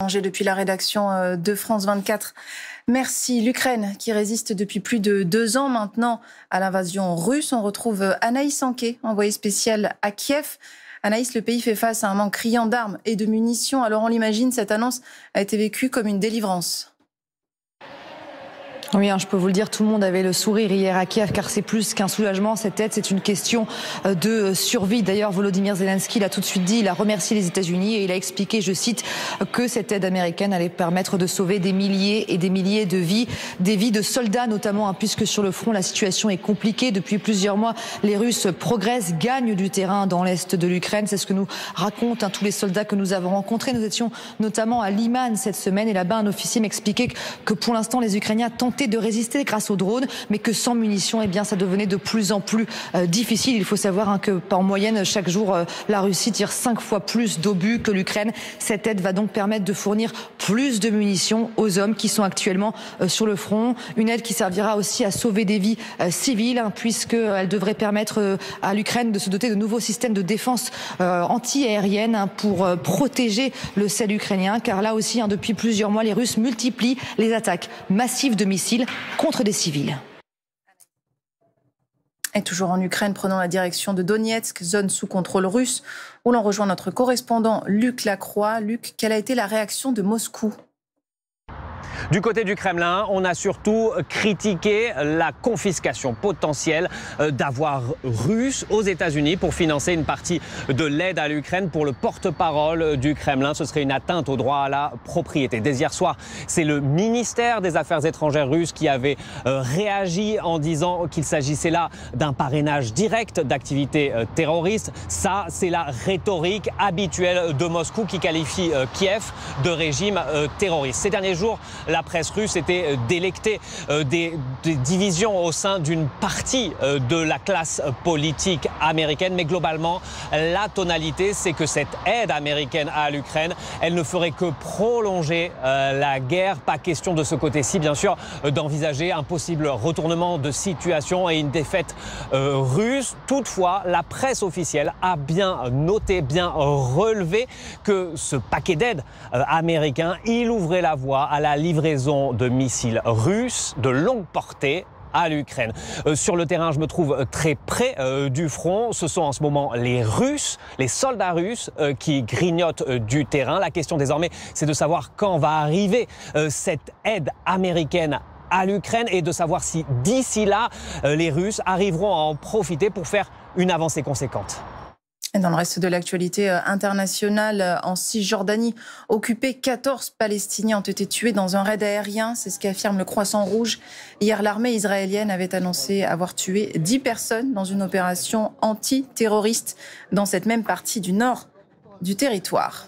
Depuis la rédaction de France 24. Merci. L'Ukraine qui résiste depuis plus de 2 ans maintenant à l'invasion russe. On retrouve Anaïs Anquet, envoyée spéciale à Kiev. Anaïs, le pays fait face à un manque criant d'armes et de munitions. Alors on l'imagine, cette annonce a été vécue comme une délivrance. Oui, je peux vous le dire, tout le monde avait le sourire hier à Kiev, car c'est plus qu'un soulagement. Cette aide, c'est une question de survie. D'ailleurs, Volodymyr Zelensky l'a tout de suite dit, il a remercié les États-Unis et il a expliqué, je cite, que cette aide américaine allait permettre de sauver des milliers et des milliers de vies, des vies de soldats notamment, puisque sur le front, la situation est compliquée. Depuis plusieurs mois, les Russes progressent, gagnent du terrain dans l'est de l'Ukraine. C'est ce que nous racontent tous les soldats que nous avons rencontrés. Nous étions notamment à Liman cette semaine et là-bas, un officier m'expliquait que pour l'instant, les Ukrainiens tentaient de résister grâce aux drones, mais que sans munitions, ça devenait de plus en plus difficile. Il faut savoir que en moyenne, chaque jour, la Russie tire 5 fois plus d'obus que l'Ukraine. Cette aide va donc permettre de fournir plus de munitions aux hommes qui sont actuellement sur le front. Une aide qui servira aussi à sauver des vies civiles, puisqu'elle devrait permettre à l'Ukraine de se doter de nouveaux systèmes de défense anti-aérienne pour protéger le ciel ukrainien. Car là aussi, depuis plusieurs mois, les Russes multiplient les attaques massives de missiles contre des civils. Et toujours en Ukraine, prenons la direction de Donetsk, zone sous contrôle russe, où l'on rejoint notre correspondant Luc Lacroix. Luc, quelle a été la réaction de Moscou ? Du côté du Kremlin, on a surtout critiqué la confiscation potentielle d'avoirs russes aux États-Unis pour financer une partie de l'aide à l'Ukraine. Pour le porte-parole du Kremlin, ce serait une atteinte au droit à la propriété. Dès hier soir, c'est le ministère des Affaires étrangères russe qui avait réagi en disant qu'il s'agissait là d'un parrainage direct d'activités terroristes. Ça, c'est la rhétorique habituelle de Moscou qui qualifie Kiev de régime terroriste. Ces derniers jours, la presse russe était délectée des divisions au sein d'une partie de la classe politique américaine. Mais globalement, la tonalité, c'est que cette aide américaine à l'Ukraine, elle ne ferait que prolonger la guerre. Pas question de ce côté-ci, bien sûr, d'envisager un possible retournement de situation et une défaite russe. Toutefois, la presse officielle a bien noté, bien relevé que ce paquet d'aide américain, il ouvrait la voie à la livraison de missiles russes de longue portée à l'Ukraine. Sur le terrain, je me trouve très près du front. Ce sont en ce moment les Russes, les soldats russes qui grignotent du terrain. La question désormais, c'est de savoir quand va arriver cette aide américaine à l'Ukraine et de savoir si d'ici là, les Russes arriveront à en profiter pour faire une avancée conséquente. Dans le reste de l'actualité internationale, en Cisjordanie occupée, 14 Palestiniens ont été tués dans un raid aérien. C'est ce qu'affirme le Croissant Rouge. Hier, l'armée israélienne avait annoncé avoir tué 10 personnes dans une opération antiterroriste dans cette même partie du nord du territoire.